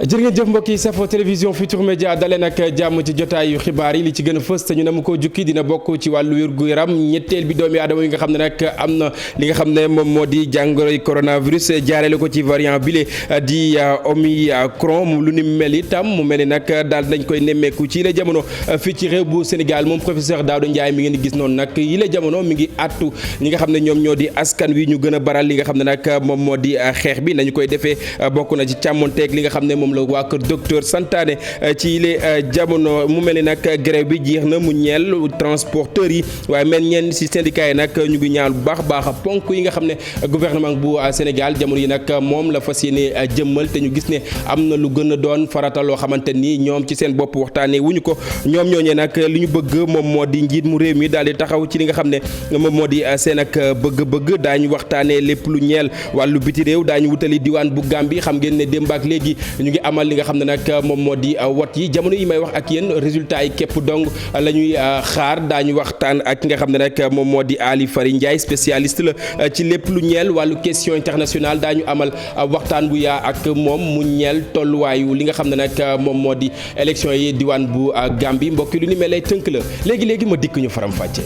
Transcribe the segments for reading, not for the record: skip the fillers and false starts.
jërë ngeen jëf mbokk yi safo télévision Futurs Médias dalee nag jàmm ci jotaayu xibaar yi li ci gën a fës te ñu ne mu ko jukki dina bokk ci wàllu wér-gu-yaram ñetteel bi doomi aadama yi nga xam ne nag am na li nga xam ne moom moo di jàngoroy coronavirus jaareele ko ci variant bile di Omicron lu ni mel itam mu mel ni nag daal nañ koy nemmeeku ci yile jamono fii ci réew bu Sénégal moom professeur Daouda Ndiaye mi ngeen di gis noonu nag yile jamono mi ngi àttu ñi nga xam ne ñoom ñoo di askan wi ñu gën a baral li nga xam ne nag moom moo di xeex bi nañu koy defee bokk na ci càmmonteeg li nga xam ne moom la waa kër docteur santaane ci yile jamono mu mel ni nag grève bi jeex na mu ñeel transporteurs yi waaye mel ñeen si syndicat yi nag ñu ngi ñaan bu baax ponk yi nga xam ne gouvernement bu Sénégal jamono yi nag moom la fas yéene jëmmal te ñu gis ne am na lu gën a doon farata loo xamante ni ñoom ci seen bopp waxtaanee wuñu ko ñoom ñooñee nag li ñu bëgg moom moo di njiit mu réew mi daal di taxaw ci li nga xam ne moom moo di seen ak bëgg-bëgg daañu waxtaanee lépp lu ñeel wàllu biti réew daañu wutali diwaan bu Gambie xam ngeen ne démb ak léegi ñu ngi amal li nga xam ne nag moom moo di wot yi jamono yi may wax ak yéen résultat yi képp dong la ñuy xaar daañu waxtaan ak ki nga xam ne nag moom moo di Ali Fary Ndiaye spécialiste la ci lépp lu ñeel wàllu question internationale daañu amal waxtaan bu yaa ak moom mu ñeel tolluwaayu li nga xam ne nag moom moo di élection yi diwaan bu Gambie mbokki lu ni mel lay tënk la léegi ma dikk ñu faram fàccee.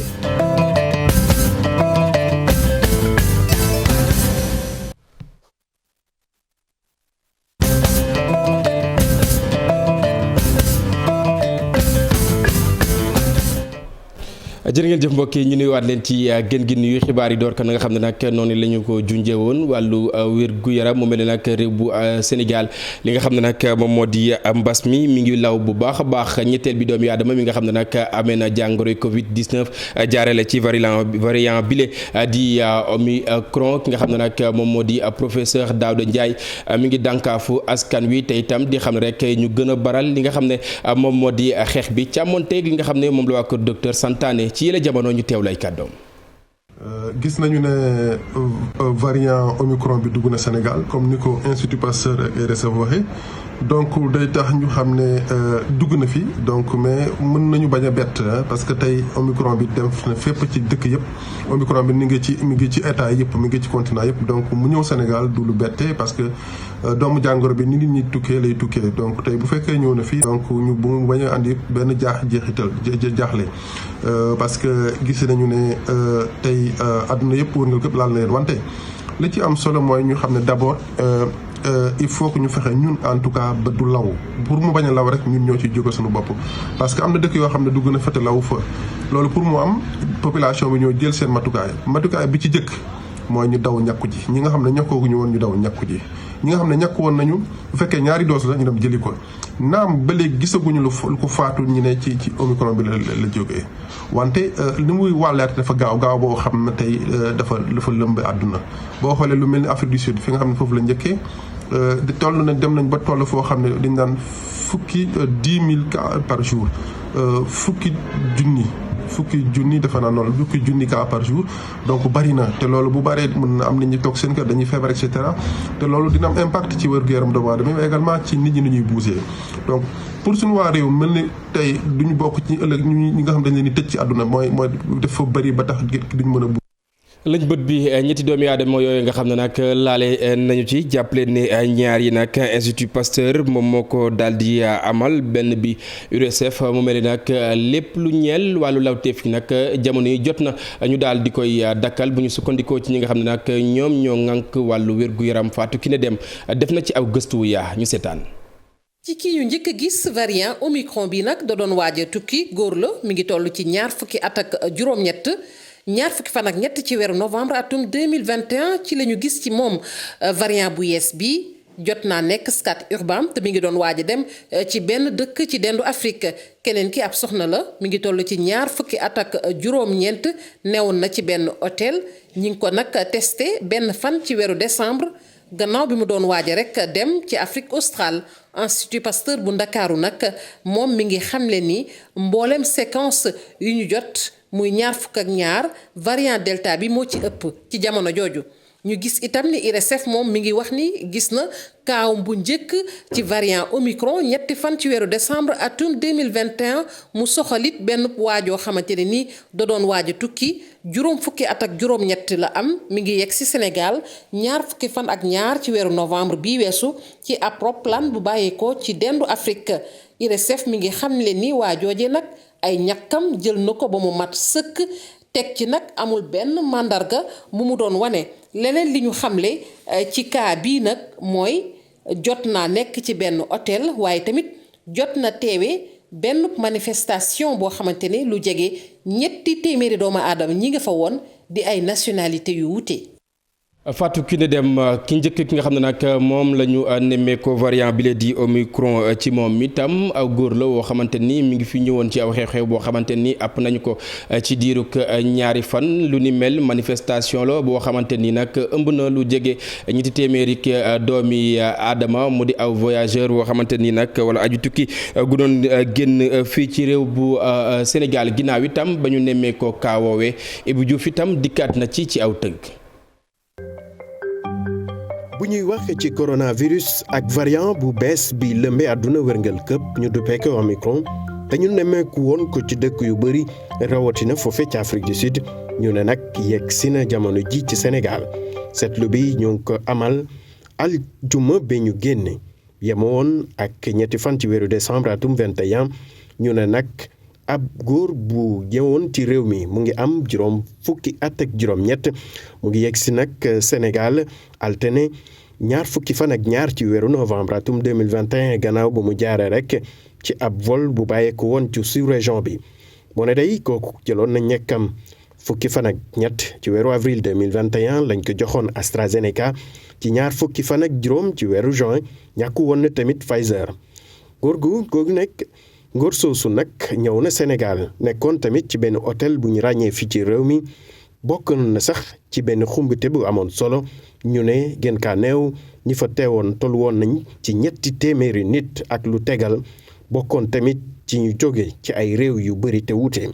jërë ngeen jëf mbokk yi ñu nuyuwaat leen ci gën gi nuyu xibaar yi door ka na nga xam ne nag noonu la ñu ko junjee woon wàllu wér-gu-yaram mu mel ne nag réew bu Sénégal li nga xam ne nag moom moo di mbas mi ngi law bu baax a baax ñetteel bi doomi aadama mi nga xam ne nag amee na jàngoroy Covid 19 jaarale ci variant bile di Omicron ki nga xam ne nag moom moo di professeur Daouda Ndiaye mi ngi dànkaafu askan wi te itam di xam ne rek ñu gën a baral li nga xam ne moom moo di xeex bi càmmonteeg li nga xam ne moom la waa kër docteur santaane ci yële jamono ñu teew lay kàddoom. gis nañu ne variant Omicron bi dugg na Sénégal comme ni ko Institut Pasteur ak RSF waxee donc day tax ñu xam ne dugg na fi donc mais mën nañu bañ a bett parce que tey Omicron bi def na fépp ci dëkk yëpp Omicron bi mi ngi ci état yëpp mi ngi ci continent yëpp donc mu ñëw Sénégal du lu bette parce que doomu jàngoro bi ni nit ñi tukkee lay tukkee donc tey bu fekkee ñëw na fi donc ñu bu mu bañ a andi benn jaaxle parce que gis nañu ne tey àdduna yëpp wërngal képp laal na leen wante li ci am solo mooy ñu xam ne d'abord il faut que ñu fexe ñun en tout cas ba du law pour mu bañ a law rek ñun ñoo ci jóge suñu bopp parce que am na dëkk yoo xam ne dugg na fa te law fa loolu pour mu am population bi ñoo jël seen matukaay bi ci jëkk mooy ñu daw ñàkku ji ñi nga xam ne ñàkkooguñu woon ñu daw ñàkku ji ñi nga xam ne ñàkk woon nañu bu fekkee ñaari dose la ñu dem jëli ko naam ba léegi gisaguñu lu ko faatu ñu ne ci Omicron bi la jógee wante li muy wàllaate dafa gaaw boo xam ne tey dafa lëmb àdduna boo xoolee lu mel ni Afrique du Sud fi nga xam ne foofu la njëkkee di toll na dem nañ ba toll foo xam ne dañ daan 10 000 cas par jour fukki junni dafa naa noonu fukki junni cas par jour donc bari na te loolu bu baree mën na am nit ñi toog seen kër dañuy feebar et cetera te loolu dina am impact ci wér-gu-yaram doomu aadama mais également ci nit ñi nu ñuy bougé donc pour suñu waa réew mel ni tey duñu bokk ci ëllëg ñi nga xam dañ leen di tëj ci àdduna mooy dafa bari ba tax duñu mën a lañ bët bi ñetti doomi aadama yooyu nga xam ne nag laale nañu ci jàppale ne ñaar yi nag Institut Pasteur moom moo ko daal di amal benn bi URSF mu mel ni nag lépp lu ñeel wàllu lawteef yi nag jamono yi jot na ñu daal di koy dakkal bu ñu sukkandikoo ci ñi nga xam ne nag ñoom ñoo ŋànk wàllu wér-gu-yaram Fatou Kiné Deme def na ci aw gëstu yaa ñu seetaan. ci kii ñu njëkk a gis variant Omicron bi nag da doon waaj a tukki góor la mi ngi toll ci ñaar fukki at ak juróom-ñett. ñaar fukki fan ak ñett ci weeru novembre atum 2021 ci la ñu gis ci moom variant bu yees bi jot naa nekk Scat Urbam te mi ngi doon waaj a dem ci benn dëkk ci dendu Afrique keneen ki ab soxna la mi ngi toll ci ñaar fukki at ak juróom-ñeent newoon na ci benn hôtel ñi ngi ko nag testé benn fan ci weeru décembre gannaaw bi mu doon waaj rek dem ci Afrique australe Institut Pasteur bu Ndakaaru nag moom mi ngi xamle ni mboolem séquence yu ñu jot muy ñaar fukk ak ñaar variant delta bi moo ci ëpp ci jamono jooju ñu gis itam ni IRSF moom mi ngi wax ni gis na kaawam bu njëkk ci variant Omicron ñetti fan ci weeru décembre atum 2021 mu soxalit benn waajoo xamante ne ni da doon waaj a tukki juróom fukki at ak juróom-ñett la am mi ngi yegg si Sénégal ñaar fukki fan ak ñaar ci weeru novembre bii weesu ci ab roplaan bu bàyyeekoo ci dendu Afrique IRSF mi ngi xamle ni waajooje nag ay ñàkkam jël na ko ba mu mat sëkk teg ci nag amul benn màndarga bu mu doon wane leneen li ñu xamle ci cas bii nag mooy jot naa nekk ci benn hôtel waaye tamit jot na teewe benn manifestation boo xamante ne lu jege 300 doomu aadama ñi nga fa woon di ay nationalité yu wuute. Fatou Kiné Deme ki njëkk ki nga xam ne nag moom la ñu nemmeekoo variant bi la di Omicron ci moom itam aw góor la woo xamante ni mi ngi fi ñëwoon ci aw xew-xew boo xamante ni app nañu ko ci diirug ñaari fan lu ni mel manifestation la boo xamante ni nag ëmb na lu jege 200 doomi aadama mu di aw voyageur boo xamante ni nag wala aju tukki gu doon génn fii ci réew bu Sénégal ginnaaw itam ba ñu nemmeekoo kaawoowee Ibou Diouf itam dikkaat na ci aw tëgg. bu ñuy wax ci coronavirus ak variant bu bees bi lëmbee àdduna wërngal këpp ñu duppee ko Omicron te ñu nemmeeku woon ko ci dëkk yu bëri rawatina foofe ci Afrique du Sud ñu ne nag yegg si na jamono ji ci Sénégal seetlu bi ñu ngi ko amal aljuma ba ñu génne yemoon ak ñetti fan ci weeru décembre atum 21 ñu ne nag ab góor bu ñëwoon ci réew mi mu ngi am juróom fukki at ak juróom-ñett mu ngi yegg si nag Sénégal altine ñaar fukki fan ak ñaar ci weeru novembre atum 2021 gannaaw ba mu jaaree rek ci ab vol bu bàyyeeko woon ci sous-région bi moo ne day kooku jëloon na ñekkam fukki fan ak ñett ci weeru avril 2021 lañ ko joxoon AstraZeneca ci ñaar fukki fan ak juróom ci weeru juin ñàkku woon na tamit Pfizer googu nekk ngóor soosu nag ñëw na Sénégal nekkoon tamit ci benn hôtel bu ñu ràññee fii ci réew mi bokk na sax ci benn xumbite bu amoon solo ñu ne gën kaa neew ñi fa teewoon tol woon nañ ci 300 nit ak lu tegal bokkoon tamit ci ñu jóge ci ay réew yu bari te wuute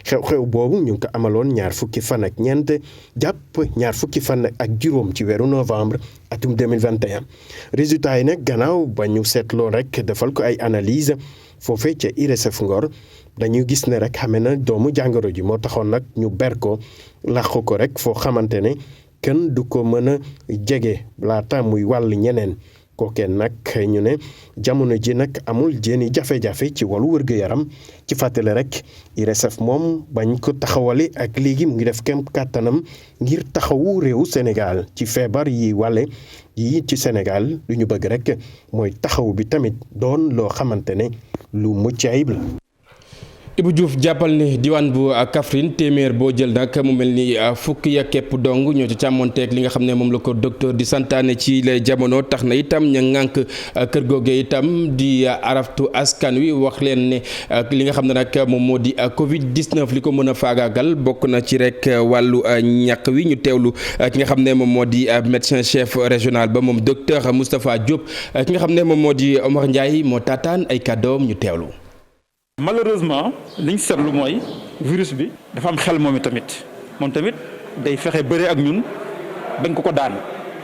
xew-xew boobu ñu ngi ko amaloon ñaar fukki fan ak ñeent jàpp ñaar fukki fan ak juróom ci weeru novembre atum 2021 résultat yi nag gannaaw ba ñu seetloo rek defal ko ay analyse foofee ca IRSF Ngor dañuy gis ne rek xame na doomu jàngoro ji moo taxoon nag ñu ber ko làqu ko rek foo xamante ne kenn du ko mën a jege laata muy wàll ñeneen kookee nag ñu ne jamono ji nag amul jéeni jafe-jafe ci wàllu wërgu-yaram ci fàttali rek IRSF moom bañ ko taxawale ak léegi mu ngi def kem kàttanam ngir taxawu réewu Sénégal ci feebar yi wàlle yi ci Sénégal lu ñu bëgg rek mooy taxaw bi tamit doon loo xamante ne lu mucc ayib la. Ibou Diouf jàppal ni diwaan bu Kaffrine téeméer boo jël nag mu mel ni fukki ya képp dong ñoo ci càmmonteeg li nga xam ne moom la ko docteur di santaane ci lay jamono tax na itam ña ŋànk kër googe itam di araftu askan wi wax leen ne li nga xam ne nag moom moo di Covid 19 li ko mën a faagaagal bokk na ci rek wàllu ñàkk wi ñu teewlu ki nga xam ne moom moo di médecin chef régional ba moom docteur Moustapha Diop ki nga xam ne moom moo di Omar Ndiaye moo taataan ay kàddoom ñu teewlu. malheureusement li ñu seetlu mooy virus bi dafa am xel moom tamit day fexe bëre ak ñun bañ ko daan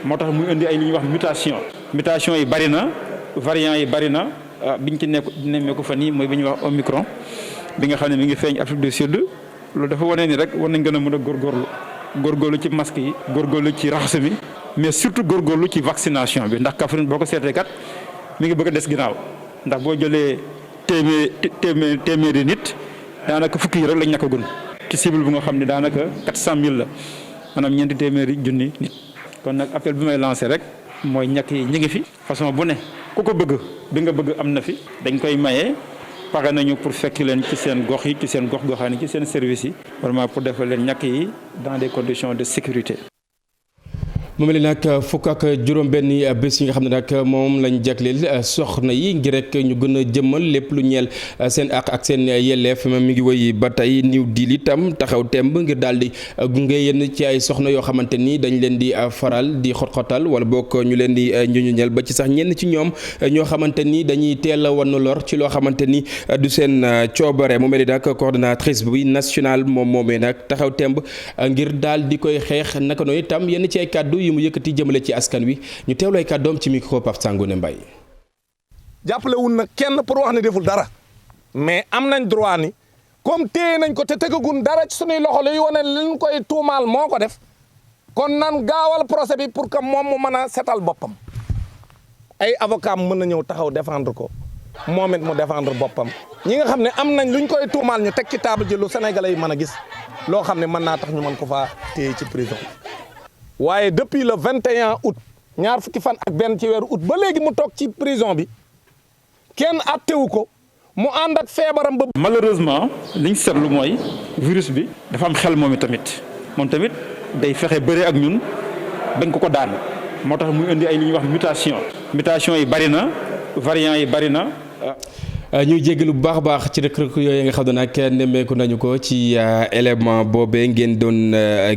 moo tax muy indi ay li ñuy wax mutation yi bari na variant yi bari na biñ ci nemmeeku fan yi mooy bi ñuy wax Omicron bi nga xam ne mi ngi feeñ Afrique du Sud loolu dafa wane ni rek war nañ gën a mën a góorgóorlu ci masque yi góorgóorlu ci raxas bi mais surtout góorgóorlu ci vaccination bi ndax Kaffrine boo ko seetee kat mi ngi bëgg a des ginnaaw ndax boo jëlee téeméeri nit daanaka fukki yi rek lañ ñàkk a gun ci cible bu nga xam ne daanaka 400 000 la maanaam 400 000 nit kon nag appel bi may lancé rek mooy ñàkk yi ñi ngi fi façon bu ne ku ko bëgg bi nga bëgg am na fi dañ koy maye pare nañu pour fekk leen ci seen gox yi ci seen gox-goxaan yi ci seen service yi vraiment pour defal leen ñàkk yi dans des conditions de sécurité. mu mel ni nag fukk ak juróom-benni bés yi nga xam ne nag moom lañ jagleel soxna yi ngir rek ñu gën a jëmmal lépp lu ñeel seen àq ak seen yelleef mi ngi woy ba tey New Deal itam taxaw temb ngir daal di gunge yenn ci ay soxna yoo xamante ni dañ leen di faral di xot-xotal wala boog ñu leen di ñuñuñal ba ci sax ñenn ci ñoom ñoo xamante ni dañuy teel a wan lor ci loo xamante ni du seen coobare mu mel ni nag coordonnatrice bi nationale moom moomee nag taxaw temb ngir daal di koy xeex naka noonu itam yenn ci ay kàddu yi mu yëkkati jëmale ci askan wi ñu teewlooy kàddoom ci micro Pape Sangoné Mbaye. jàppale wun nag kenn pour wax ne deful dara mais am nañ droit ni comme téye nañ ko te tegagun dara ci suñuy loxo luy wane liñ koy tuumaal moo ko def kon nan gaawal procès bi pour que moom mu mën a setal boppam ay avocat mën na ñëw taxaw défendre ko moom it mu défendre boppam ñi nga xam ne am nañ luñ koy tuumaal ñu teg ci table ji lu Sénégalais yi mën a gis loo xam ne mën naa tax ñu mën ko faa téye ci prison waaye depuis le 21 août ñaar fukki fan ak benn ci weeru août ba léegi mu toog ci prison bi kenn attewu ko mu ànd ak feebaram ba. malheureusement li ñu seetlu mooy virus bi dafa am xel moom tamit day fexe bëre ak ñun bañ ko daan moo tax muy indi ay li ñuy wax mutation yi bari na variant yi bari na. ñuy jéggalu bu baax a baax ci rek yooyu nga xam ne nag nemmeeku nañu ko ci élément boobee ngeen doon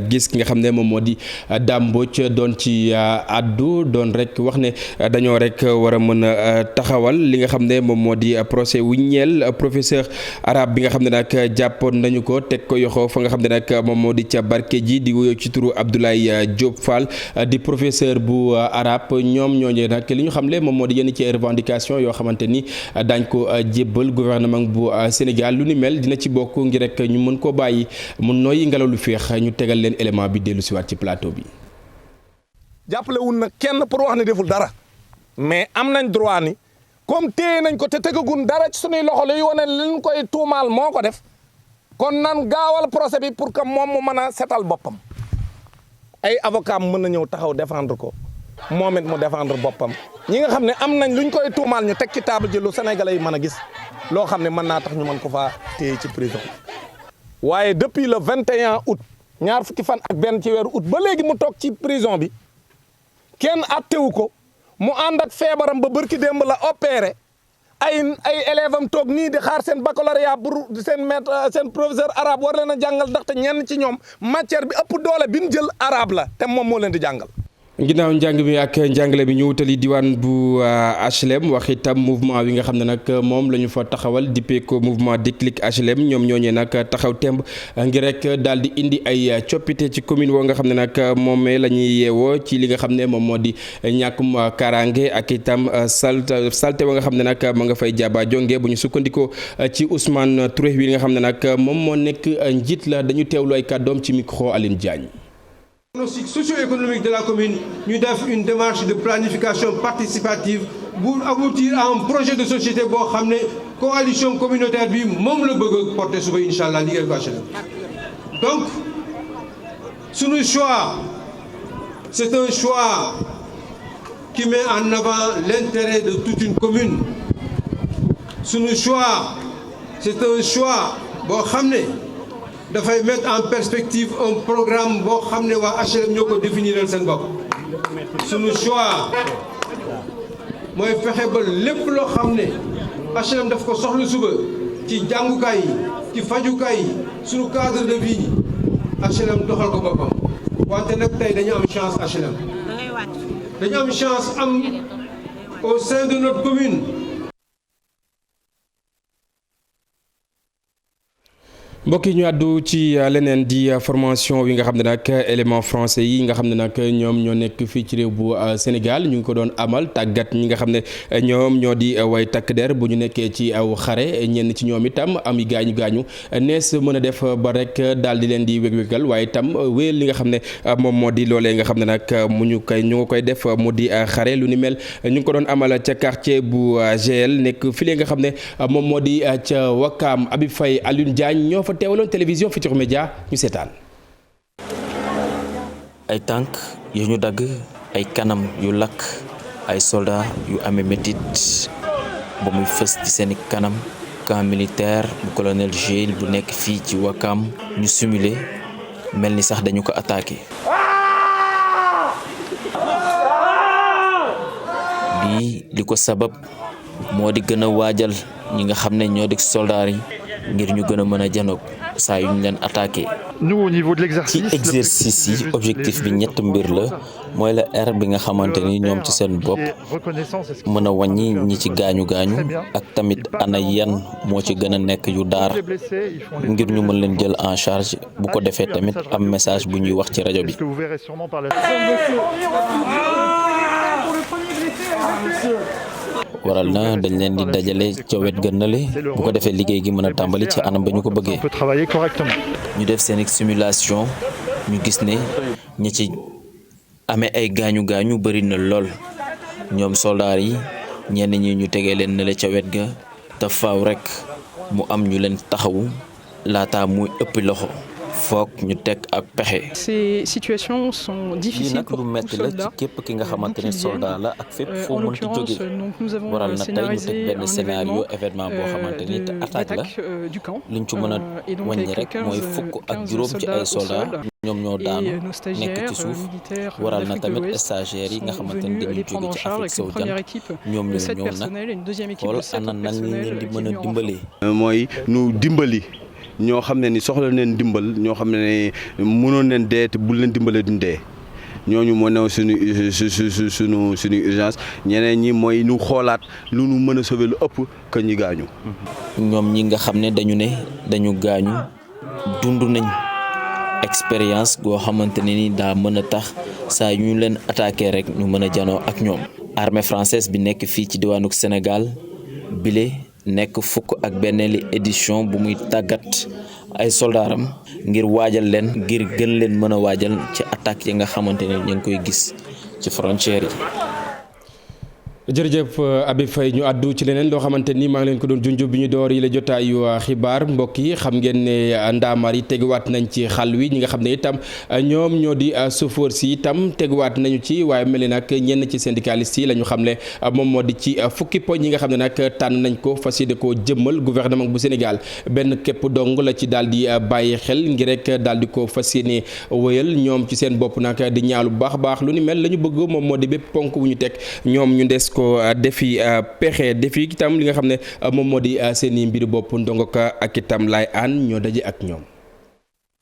gis ki nga xam ne moom moo di Dame Mbodj doon ci addu doon rek wax ne dañoo rek war a mën a taxawal li nga xam ne moom moo di procès wu ñeel professeur arabe bi nga xam ne nag jàppoon nañu ko teg ko yoxoo fa nga xam ne nag moom moo di ca Barkédji di wuyoo ci turu Abdoulaye Diop Fall di professeur bu arabe ñoom ñooñee nag li ñu xam le moom moo di yenn ci revendication yoo xamante ni dañ ko jébbal gouvernement bu Sénégal lu ni mel dina ci bokk ngir rek ñu mën koo bàyyi mu nooy ngelaw lu féex ñu tegal leen élément bi dellu siwaat ci plateau bi. jàppale wun nag kenn pour wax ne deful dara mais am nañ droit ni comme téye nañ ko te tegagun dara ci suñuy loxo luy wane liñ koy tuumaal moo ko def kon nan gaawal procès bi pour que moom mu mën a setal boppam ay avocat mën na ñëw taxaw défendre ko moom it mu défendre boppam ñi nga xam ne am nañ luñ koy tuumaal ñu teg ci table ji lu Sénégalais yi mën a gis loo xam ne mën naa tax ñu mën ko faa téye ci prison waaye depuis le 21 août ñaar fukki fan ak benn ci weeru août ba léegi mu toog ci prison bi kenn attewu ko mu ànd ak feebaram ba bërki démb la opéré ay élève am toog nii di xaar seen baccalauréat pour seen maître seen professeur arabe war leen a jàngal ndaxte ñenn ci ñoom matière bi ëpp doole bi ñu jël arabe la te moom moo leen di jàngal. ginnaaw njàng mi ak njàngale bi ñu wutali diwaan bu HLM wax itam mouvement wi nga xam ne nag moom la ñu fa taxawal dippee ko mouvement Déclic HLM ñoom ñooñee nag taxaw temb ngir rek daal di indi ay coppite ci commune woo nga xam ne nag moomee la ñuy yeewoo ci li nga xam ne moom moo di ñàkkum kaaraange ak itam salte wa nga xam ne nag ma nga fay jaaba jonge bu ñu sukkandikoo ci Ousmane Touré wi nga xam ne nag moom moo nekk njiit la dañu teewlu ay kàddoom ci micro Aline Diagne. Diagnostic socio-économique de la commune ñu def une démarche de planification participative pour aboutir à un projet de société boo xam ne coalition communautaire bi moom la bëgg a porter suba incha allah liggéey ko HLM. Donc sunu choix c'est un choix qui met en avant l'intérêt de toute une commune. Sunu choix c'est un choix boo xam ne dafay mettre en perspective un programme boo xam ne waa HLM ñoo ko définiral seen bopp. Sunu choix mooy fexe ba lépp loo xam ne HLM daf ko soxla suba ci jàngukaay yi ci fajukaay yi sunu cadre de vie yi HLM doxal ko boppam wante nag tey dañu am chance HLM dañu am chance am au sein de notre commune. mbokk yi ñu àddu ci leneen di formation wi nga xam ne nag élément français yi nga xam ne nag ñoom ñoo nekk fii ci réew bu Sénégal ñu ngi ko doon amal tàggat ñi nga xam ne ñoom ñoo di way takk der bu ñu nekkee ci aw xare ñenn ci ñoom itam am gaañu nees mën a def ba rek daal di leen di wég-wégal waaye itam wéyal li nga xam ne moom moo di loolee nga xam ne nag ñu ngi koy def mu di xare lu ni mel ñu ngi ko doon amal ca quartier bu GL nekk fii nga xam ne moom moo di ca Wakam Habib Faye Alioune Diagne ñoo fa teewaloon télévision Futurs Médias ñu seetaan. ay tànk yu ñu dagg ay kanam yu lakk ay soldats yu amee métit ba muy fës ci seeni kanam camp militaire bu colonel Géil bu nekk fii ci Wakam ñu simulé mel ni sax dañu ko attaqué. lii li ko sabab moo di gën a waajal ñi nga xam ne ñoo di soldats yi ngir ñu gën a mën a janoog saa yu ñu leen attaqué. nous au niveau de ci l'exercice. exercice yi objectif bi ñett mbir la mooy la R bi nga xamante ni ñoom ci seen bopp mën a wàññi ñi ci gaañu ak tamit ana yan moo ci gën a nekk yu daar ngir ñu mën leen jël en charge bu ko defee tamit am message bu ñuy wax ci rajo bi. waral na dañ leen di dajale ca wet gënnale bu ko defee liggéey gi mën a tàmbali ci anam ba ñu ko bëggee. ñu def seen simulation ñu gis ne ñi ci amee ay gaañu bëri na lool ñoom soldaar yi ñenn ñi ñu tegee leen ne la ca wet ga te faaw rek mu am ñu leen taxawu laata muy ëppi loxo. foog ñu teg ak pexe. Ces situations sont difficiles pour lu metti la ci képp ki nga xamante ne soldat la ak fépp foo mënti jóge waral na tey ñu teg benn scénario événement boo xamante ni te attaque la liñ ci mën a wàññi rek mooy fukk ak juróom ci ay soldat ñoom ñoo daanu nekk ci suuf waral na tamit stagiaires yi nga xamante ni dañuy jóge ci Afrique sowu jant ñoom ñoo ñëw nag xool ana nan lañ leen di mën a dimbalee. mooy nu dimbali. ñoo xam ne ni soxla neen dimbal ñoo xam ne mënoon neen dee te bu leen dimbalee duñ dee ñooñu moo new suñu urgence ñeneen ñi mooy nu xoolaat lu nu mën a sauver lu ëpp que ñi gaañu. ñoom ñi nga xam ne dañu gaañu dund nañ expérience goo xamante ne ni daa mën a tax saa yu ñu leen attaqué rek ñu mën a janoo ak ñoom. armée française bi nekk fii ci diwaanu Sénégal bile. nekk fukk ak benneeli édition bu muy tàggat ay soldaaram ngir waajal leen ngir gën leen mën a waajal ci attaques yi nga xamante ne ñu ngi koy gis ci frontières yi. jërëjëf Habib Faye ñu àddu ci leneen loo xamante ni maa ngi leen ko doon junj bi ñu door yi la jotaayu xibaar mbokk yi xam ngeen ne ndaamaar yi teguwaat nañ ci xàll wi ñi nga xam ne itam ñoom ñoo di chauffeur si itam teguwaat nañu ci waaye mel ni nag ñenn ci syndicalistes yi la ñu xam ne moom moo di ci fukki poñ yi nga xam ne nag tànn nañ ko fas yéene koo jëmmal gouvernement bu Sénégal benn képp dong la ci daal di bàyyi xel ngir rek daal di ko fas yéene wëyal ñoom ci seen bopp nag di ñaalu bu baax a baax lu ni mel la ñu bëgg moom moo di bépp ponk bu ñu teg ñoom ñu des ko defi pexe defi itam li nga xam ne moom moo di seeni mbiru bopp ndongo ka ak itam laay aan ñoo daje ak ñoom.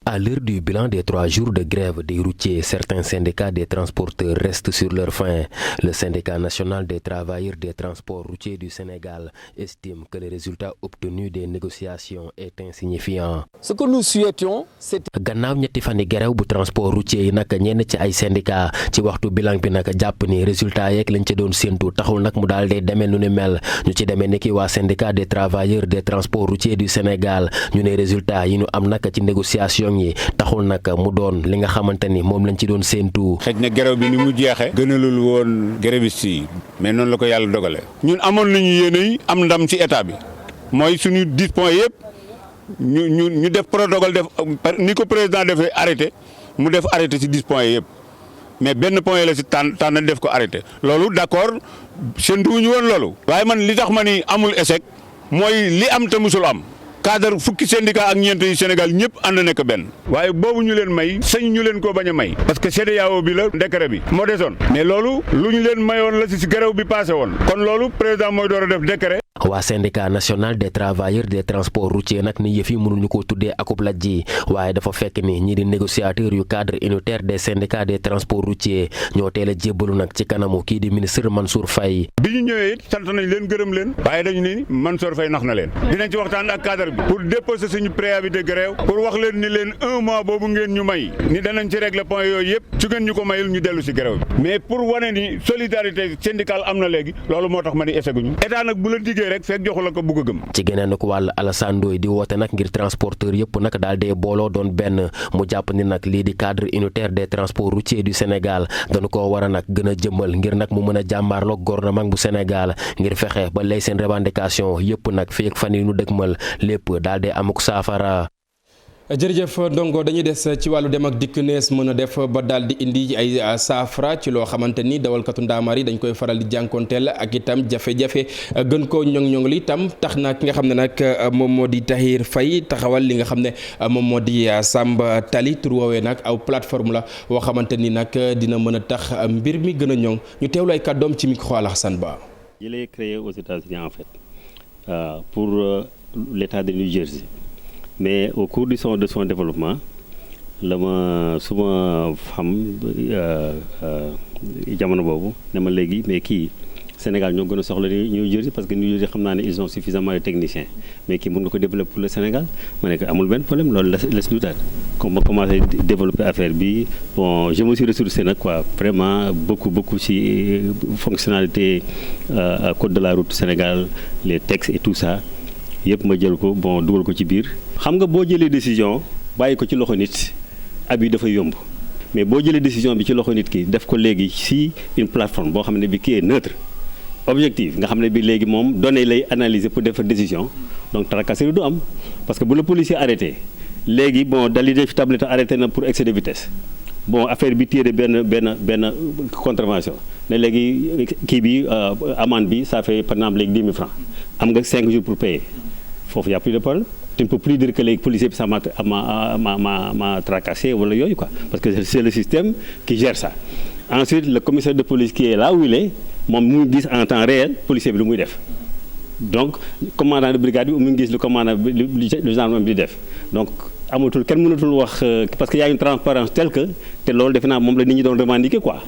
À l'heure du bilan des 3 jours de grève des routiers, certains syndicats des transporteurs restent sur leur faim. Le syndicat national des travailleurs des transports routiers du Sénégal estime que le résultat obtenu des négociations est insignifiant. Ce que nous souhaitions, c'est gannaaw ñetti fani grève bu transport routier yi nag ñenn ci ay syndicats ci waxtu bilan bi nag jàpp ni résultat yeeg lañ ci doon séentu taxul nag mu daal di demee nu ni mel ñu ci demee ni ki waa syndicat des travailleurs des transports routiers du Sénégal ñu ne résultat yi ñu am nag ci négociation yi taxul nag mu doon li nga xamante ni moom lañ ci doon séentu. xëj na grève bi ni mu jeexee gënalul woon grévistes yi mais noonu la ko yàlla dogale ñun amoon nañu yéene yi am ndam ci état bi mooy suñu 10 points yëpp ñu def protocole def ni ko président defee arrêté mu def arrêté ci 10 points yëpp mais benn point la ci tànn def ko arrêté loolu d'accord séentuwuñu woon loolu. waaye man li tax ma ni amul échec mooy li am te musul am. cadre fukki syndicat ak ñeent yi Sénégal ñëpp ànd nekk benn waaye boobu ñu leen may sañ ñu leen koo bañ a may parce que CEDEAO bi la décret bi moo desoon mais loolu lu ñu leen mayoon la ci grève bi passé woon kon loolu président mooy door a def décret. waa syndicat national des travailleurs des transports routiers nag ni yëf yi mënuñu ko tuddee akub laj ji waaye dafa fekk ni ñi di négociateur yu cadre unitaire des syndicats des transports routiers ñoo teel a jébbalu nag ci kanamu kii di ministre Mansour Faye. bi ñu ñëwee it sant nañ leen gërëm leen waaye dañu ni Mansour Faye nax na leen dinañ ci waxtaan ak cadre bi pour déposer suñu préavis de grève pour wax leen ni leen 1 mois boobu ngeen ñu may ni danañ ci régler point yooyu yëpp su ngeen ñu ko mayul ñu dellu ci grève bi mais pour wane ni solidarité syndicale am na léegi loolu moo tax ma ni eseguñu état nag bu la diggee rek fekk joxu la ko bëgg a gëm. ci geneen ko wàll Alassane Ndoye di woote nag ngir transporteur yëpp nag daal dee booloo doon benn mu jàpp ni nag lii di cadre unitaire des transports routiers du Sénégal dañu ko war a nag gën a jëmmal ngir nag mu mën a jàmbaarloog gouvernement bu Sénégal ngir fexe ba lay seen revendication yëpp nag fii ak fan yi nu dëgmal lépp daal dee amuk saafara. jërëjëf ndongo dañuy des ci wàllu dem ak dikk nees mën a def ba daal di indi ay saafara ci loo xamante ni dawalkatu ndaamaar yi dañ koy faral di jànkonteel ak itam jafe-jafe gën koo ñoŋ-ñoŋ li itam tax na ki nga xam ne nag moom moo di Tahir Faye taxawal li nga xam ne moom moo di Samba Tali tur woowee nag aw plateforme la woo xamante ni nag dina mën a tax mbir mi gën a ñoŋ ñu teewlu ay kàddoom ci micro Alassane Ba. Il est créé aux États-Unis en fait pour l'État de New Jersey. Mais au cours de son développement, la ma suma xam jamono boobu ne ma léegi mais kii Sénégal ñoo gën a soxla New Jersey parce que New Jersey xam naa ne ils ont suffisamment de techniciens mais kii mën nga ko développer pour le Sénégal ma ne ko amul benn problème loolu la si dutaat comme ma commencé développer affaire bi bon je me suis ressourcé nag quoi vraiment beaucoup ci fonctionnalité code de la route Sénégal les textes et tout ça yëpp ma jël ko bon dugal ko ci biir. xam nga boo jëlee décision bàyyi ko ci loxo nit abi dafay yomb mais boo jëlee décision bi ci loxo nit ki def ko léegi ci une plateforme boo xam ne bi kii est neutre. objectif nga xam ne bi léegi moom données lay analyser pour def décision donc tracasserie du am parce que bu la policier arrêté léegi bon dali def tablette arrêté na pour excès de vitesse bon affaire bi tiré benn contravention ne léegi kii bi amende bi ça fait par exemple léegi 10 000 francs am nga 5 jours pour payer foofu y a plus de problème tu ne peux plus dire que léegi policier bi ça m'a tracassé wala yooyu quoi parce que c'est le système qui gère ça. Ensuite le commissaire de police qui est là où il est moom mu ngi gis en temps réel policier bi lu muy def donc commandant de brigade bi mu ngi gis lu commandant bi lu gendarme bi di def donc amatul kenn mënatul wax parce que y a une transparence telle que te loolu defe naa moom la nit ñi doon revendiquer quoi.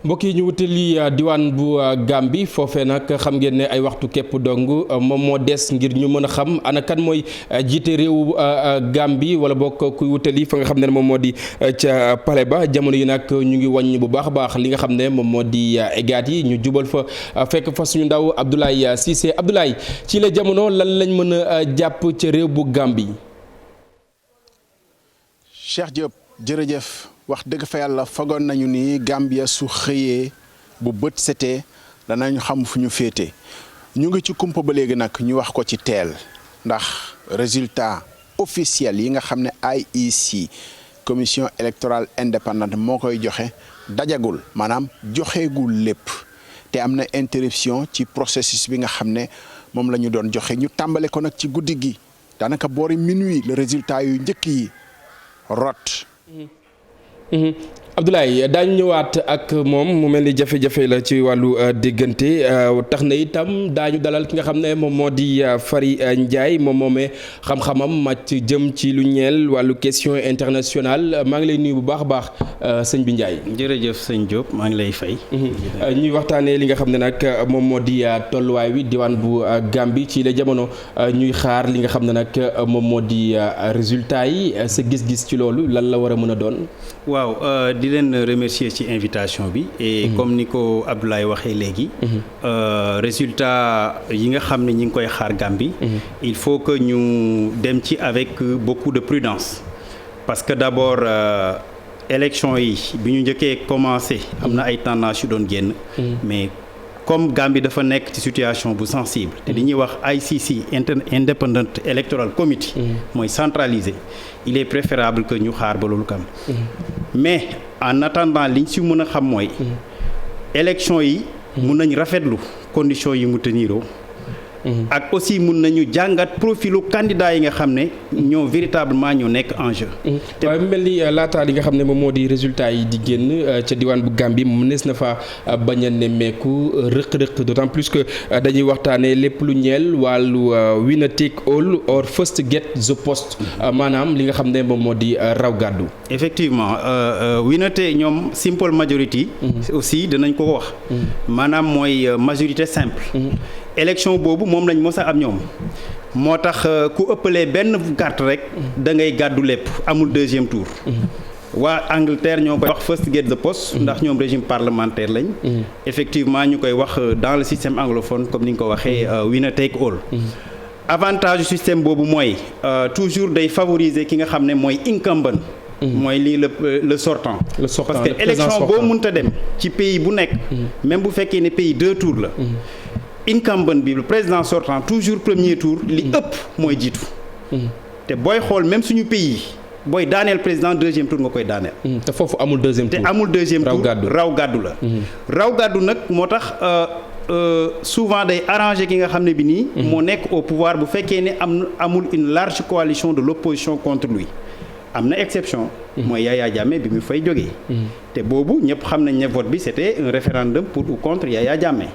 mbokk yi ñu wutali diwaan bu Gambie foofee nag xam ngeen ne ay waxtu képp dong moom moo des ngir ñu mën a xam ana kan mooy jiite réewu Gambie wala bokk kuy wutali fa nga xam ne moom moo di ca palais ba jamono yi nag ñu ngi wàññi bu baax a baax li nga xam ne moom moo di egaat yi ñu jubal fa fekk fa suñu ndaw Abdoulaye Cissé Abdoulaye ci la jamono lan lañ mën a jàpp ca réew bu Gambie. Cheikh Diop jërëjëf. wax dëgg fa yàlla fagoon nañu ni Gambia su xëyee bu bët setee danañu xam fu ñu féete ñu ngi ci kumpa ba léegi nag ñu wax ko ci teel ndax résultat officiel yi nga xam ne IEC commission électorale indépendante moo koy joxe dajagul maanaam joxeegul lépp te am na interruption ci processus bi nga xam ne moom la ñu doon joxe ñu tàmbale ko nag ci guddi gi daanaka boori minuit le résultat yu njëkk yi rot. Abdoulaye daañu ñëwaat ak moom mu mel ni jafe-jafe la ci wàllu diggante tax na itam daañu dalal ki nga xam ne moom moo di Fary Ndiaye moom moomee xam-xamam màcc jëm ci lu ñeel wàllu question internationale maa ngi lay nuyu bu baax a baax sëñ bi Ndiaye. jërëjëf sëñ Diop maa ngi lay fay. ñuy waxtaanee li nga xam ne nag moom moo di tolluwaay wi diwaan bu Gambie ci la jamono ñuy xaar li nga xam ne nag moom moo di résultat yi sa gis-gis ci loolu lan la war a mën a doon. waaw di leen remercier ci invitation bi et comme ni ko Abdoulaye waxee léegi résultat yi nga xam ne ñi ngi koy xaar Gambie il faut que ñu dem ci avec beaucoup de prudence parce que d'abord élection yi bi ñu njëkkee commencé am na ay tendance yu doon génn mais comme Gambie dafa nekk ci situation bu sensible te li ñuy wax ICC Independent Electoral Committee mooy centralisé il est préférable que ñu xaar ba loolu kam mais en attendant liñ ci mën a xam mooy élection yi mun nañ rafetlu conditions yi mu teniroo ak aussi mun nañu jàngat profilu candidat yi nga xam ne ñoo véritablement ñoo nekk en jeu. waaye mel ni laataa li nga xam ne moom moo di résultat yi di génn ca diwaan bu Gambie mënees na fa bañ a nemmeeku rëq-rëq d'autant plus que dañuy waxtaanee lépp lu ñeel wàllu winner take all or first get the post maanaam li nga xam ne moom moo di raw gàddu. effectivement winner take ñoom simple majority. aussi dinañ ko wax. maanaam mooy majorité simple. élection boobu moom lañ mos a am ñoom moo tax ku ëppalee benn carte rek da ngay gàddu lépp amul deuxième tour. waa Angleterre ñoo koy wax first get the post ndax ñoom régime parlementaire lañ. effectivement ñu koy wax dans le système anglophone comme ni nga ko waxee winner take all. avantage du système boobu mooy toujours day favoriser ki nga xam ne mooy incumbent. mooy lii le sortant. parce que élection boo mënta dem ci pays bu nekk. même bu fekkee ne pays 2 tours la. incumbent bi le président sortant toujours premier tour li ëpp mooy jiitu. te booy xool même suñu pays booy daaneel président deuxième tour nga koy daaneel. te foofu amul deuxième tour te amul deuxième tour raw gàddu la. raw gàddu nag moo tax souvent day arranger ki nga xam ne bi nii. moo nekk au pouvoir bu fekkee ne amul une large coalition de l'opposition contre lui. am na exception. mooy Yaya Jammeh bi mu fay jógee. te boobu ñëpp xam nañ ne vote bi c'était un référendum pour ou contre Yaya Jammeh.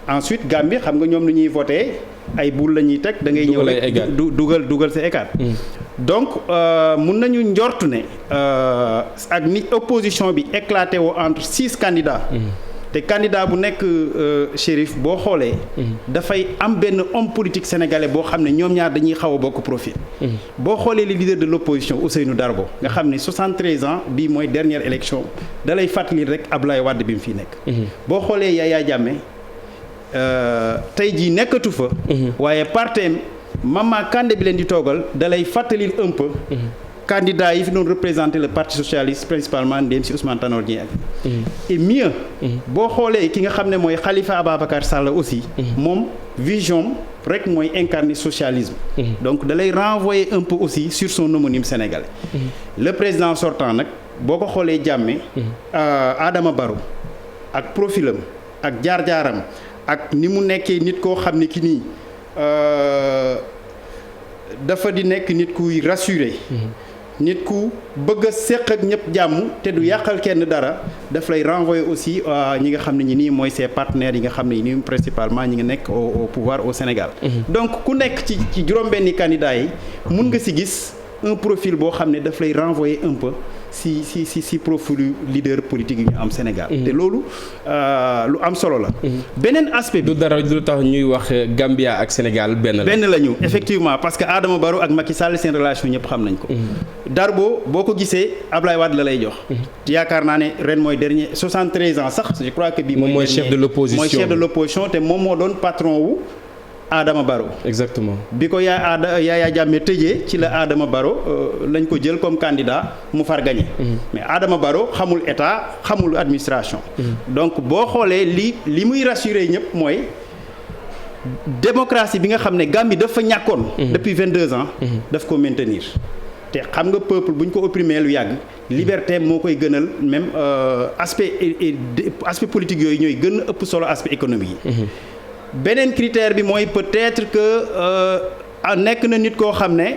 ensuite Gambie xam nga ñoom lu ñuy voté ay boule la ñuy teg da ngay ñëw rek dugal sa écart. donc mun nañu njortu ne ak ni opposition bi éclaté woo entre 6 candidats. te candidat bu nekk Chérif boo xoolee. dafay am benn homme politique sénégalais boo xam ne ñoom ñaar dañuy xaw a bokk profil. boo xoolee le leader de l'opposition Ousseynou Darbo nga xam ne 73 ans bii mooy dernière élection da lay fàttali rek Abdoulaye Wade bi mu fi nekk. boo xoolee Yaya Jammeh tey jii nekkatu fa. waaye parteem Mama Kandé bi leen di toogal da lay fàttalil un peu. candidat yi fi doon représenter le parti socialiste principalement ndéem si Ousmane Tanor Dieng et mieux boo xoolee ki nga xam ne mooy Khalifa Ababacar Sall aussi moom vision rek mooy incarner socialisme donc da lay renvoyer un peu aussi sur son homonyme sénégalais le président sortant nag boo ko xoolee Jammeh Adama Barrow ak profilam ak jaar-jaaram ak ni mu nekkee nit koo xam ne ki nii dafa di nekk nit kuy rassuré nit ku bëgg a séq ak ñëpp jàmm te du yàqal kenn dara daf lay renvoyer aussi ñi nga xam ne ñi nii mooy ses partenaires yi nga xam ne nii principalement ñi nga nekk au pouvoir au Sénégal donc ku nekk ci juróom-benni candidats yi mun nga si gis un profil boo xam ne daf lay renvoyer un peu si profilu leader politique yi ñu am Sénégal te loolu lu am solo la beneen aspect bi du dara lu tax ñuy wax Gambia ak Sénégal benn la ñu effectivement parce que Adama Barrow ak Macky Sall seen relation ñëpp xam nañ ko Darbo boo ko gisee Ablaye Wade la lay jox yaakaar naa ne ren mooy dernier 73 ans sax je crois que bii mooy chef de l'opposition te moom moo doon patron wu Adama Barrow exactement bi ko Yaya Jammeh tëjee ci la Adama Barrow lañ ko jël comme candidat mu far gagné mais Adama Barrow xamul état xamul administration donc boo xoolee li muy rassurer ñëpp mooy démocratie bi nga xam ne Gambie dafa ñàkkoon depuis 22 ans daf ko maintenir te xam nga peuple bu ñu ko opprimer lu yàgg liberté moo koy gënal même aspect politique yooyu ñooy gën a ëpp solo aspect économique yi beneen critère bi mooy peut-être que nekk na nit koo xam ne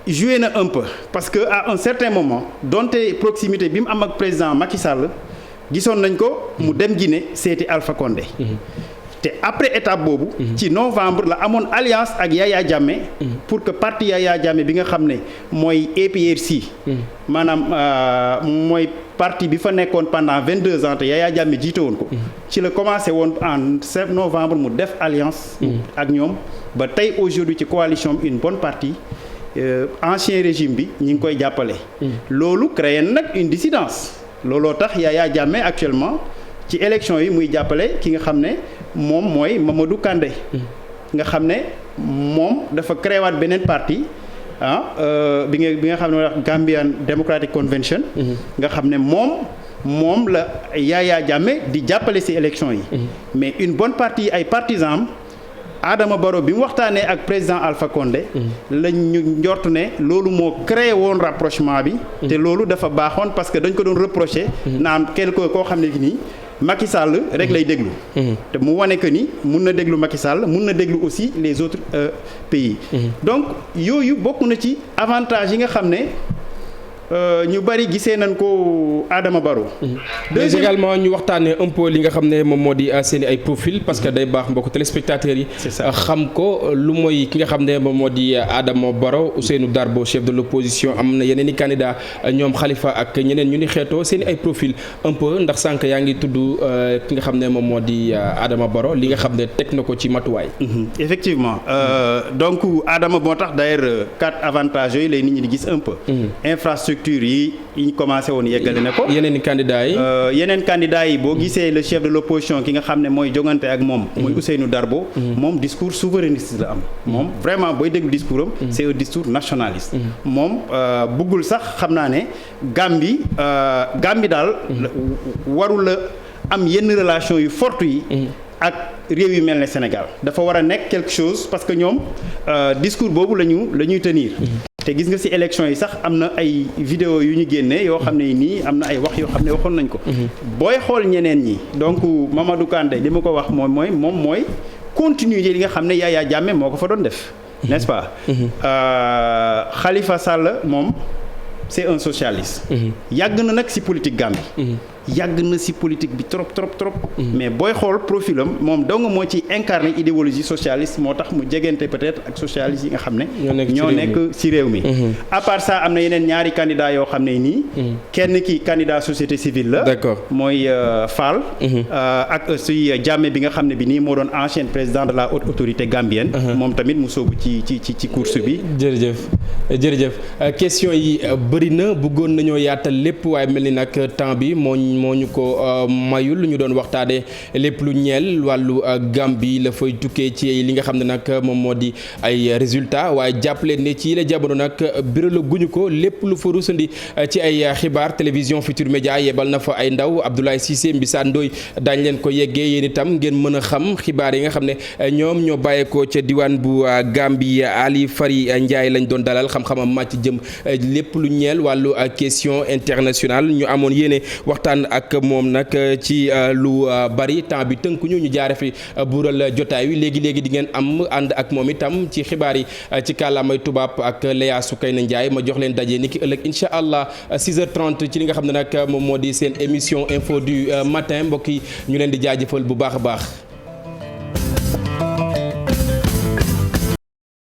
joué na un peu parce que à un certain moment donte proximité bi mu am ak président Macky Sall gisoon nañ ko mu dem Guinée seeti Alpha Condé te après étape boobu ci novembre la amoon alliance ak Yaya Jammeh pour que parti Yaya Jammeh bi nga xam ne mooy APRC maanaam mooy parti bi fa nekkoon pendant 22 ans te Yaya Jammeh jiite woon ko ci la commencé woon en novembre mu def alliance ak ñoom ba tey aujourd'hui ci coalition une bonne partie ancien régime bi ñi ngi koy jàppale loolu créé nag une dissidence looloo tax Yaya Jammeh actuellement ci élection yi muy jàppale ki nga xam ne moom mooy Mamadou Kandé nga xam ne moom dafa créé waat beneen parti bi nga xam ne wax Gambian Democratic Convention nga xam ne moom la Yaya Jammeh di jàppale ci élection yi mais une bonne partie ay partisans Adama Barrow bi mu waxtaanee ak président Alpha Condé lañ ñu njortu ne loolu moo créé woon rapprochement bi te loolu dafa baaxoon parce que dañ ko doon reprocher naan quelque koo xam ne nii Macky Sall rek lay déglu te mu wane que ni mun na déglu Macky Sall mun na déglu aussi les autres pays donc yooyu bokk na ci avantage yi nga xam ne ñu bari gisee nañ ko Adama Barrow mais également ñu waxtaanee un peu li nga xam ne moom moo di seen ay profil parce que day baax mbokk téléspectateurs yi xam ko lu mooy ki nga xam ne moom moo di Adama Barrow Ousseynou Darbo chef de l'opposition am na yeneen i candidat ñoom Khalifa ak ñeneen ñu ni xeetoo seen ay profil un peu ndax sànq yaa ngi tudd ki nga xam ne moom moo di Adama Barrow li nga xam ne teg na ko ci matuwaay effectivement donc Adama moo tax d'ailleurs 4 avantages yooyu lay nit ñi di gis un peu infrastructure yi ñu commencé woon yeggale na ko yeneen candidats yi boo gisee le chef de l'opposition ki nga xam ne mooy jongante ak moom mooy Ousseynou Darbo moom discours souverainiste la am moom vraiment booy déglu discours am c'est un discours nationaliste moom bëggul sax xam naa ne Gambie daal warul la am yenn relation yu forte yi ak réew yu mel ne Sénégal dafa war a nekk quelque chose parce que ñoom discours boobu la ñuy tenir te gis nga ci élection yi sax am na ay vidéo yu ñu génnee yoo xam ne nii am na ay wax yoo xam ne waxoon nañ ko booy xool ñeneen ñi donc Mamadou Kandé li ma ko wax moom mooy continuer li nga xam ne Yaya Jammeh moo ko fa doon def n'est-ce pas Khalifa Sall moom c'est un socialiste yàgg na nag ci politique Gambie yàgg na ci politique bi trop mais booy xool profilam moom dong moo ci incarné idéologie socialiste moo tax mu jegante peut-être ak socialiste yi nga xam ne ñoo nekk ci réew mi à part ça am na yeneen ñaari candidat yoo xam ne nii kenn ki candidat société civile la d'accord mooy Fall ak aussi Jammeh bi nga xam ne bi nii moo doon ancien président de la haute autorité gambienne moom tamit mu soobu ci course bi jërëjëf question yi bëri na bëggoon nañoo yaatal lépp waaye mel ni nag temps bi moo ñu ko mayul ñu doon waxtaane lépp lu ñeel wàllu Gambie la fay tukkee ci li nga xam ne nag moom moo di ay résultats waaye jàppale ne ci la jamono nag biral guñu ko lépp lu fa rusandi ci ay xibaar télévision Futurs Médias yebal na fa ay ndaw Abdoulaye Cissé Mbissane Ndoye daañ leen ko yeggee yéen itam ngeen mën a xam xibaar yi nga xam ne ñoom ñoo bàyyeekoo ca diwaan bu Gambie Ali Fari Ndiaye lañ doon dalal xam-xamam màcc jëm lépp lu ñeel wàllu question internationale ñu amoon yéene waxtaan ak moom nag ci lu bari temps bi tënkuñu ñu jaare fi buural jotaay wi léegi di ngeen am ànd ak moom itam ci xibaar yi ci kàllaamay tubaab ak Léa Soukayna Ndiaye ma jox leen daje ni ki ëllëg incha allah 6h30 ci li nga xam ne nag moom moo di seen émission info du matin mbokk yi ñu leen di jaajëfal bu baax a baax.